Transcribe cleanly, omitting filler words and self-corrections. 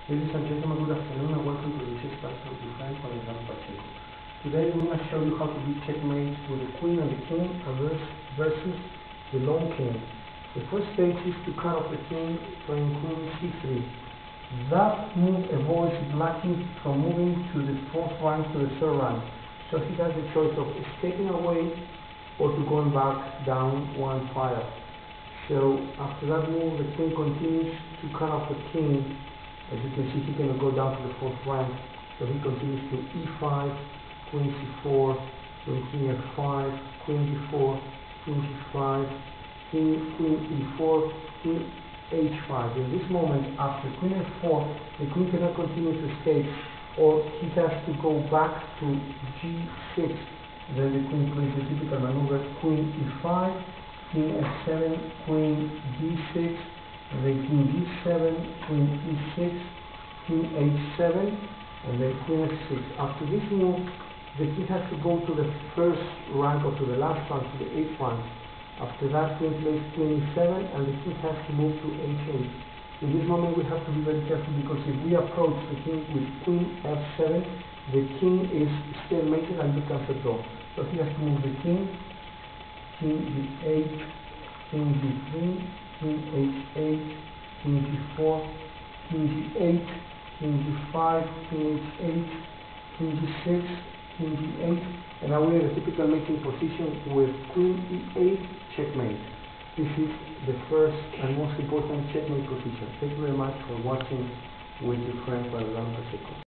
Ladies and gentlemen, good afternoon and welcome to the chess class of your friend Alejandro Pacheco. Today we're going to show you how to beat checkmate with the queen and the king versus the lone king. The first stage is to cut off the king playing queen c3. That move avoids black king from moving to the fourth rank to the third rank. So he has the choice of escaping away or to going back down one file. So after that move, the king continues to cut off the king. As you can see, he can go down to the fourth rank. So he continues to e5, queen c4, queen f5, queen d4, queen g5, queen e4, king h5. In this moment, after queen f4, the queen cannot continue to escape, or he has to go back to g6. Then the queen plays the typical maneuver: queen e5, king f7, queen d6, then king d7, queen e6, king h7, and then queen f6. After this move, the king has to go to the first rank or to the last rank, to the 8th rank. After that, queen plays queen e7, and the king has to move to h8. In this moment, we have to be very careful, because if we approach the king with queen f7, the king is stalemated and becomes a draw. So he has to move the king, king d8, king d3, king h8, king g4, king g8, king g5, king h8, king g6, king g8, and now we're in a typical mating position with queen e8, checkmate. This is the first and most important checkmate position. Thank you very much for watching with your friend Alejandro Pacheco.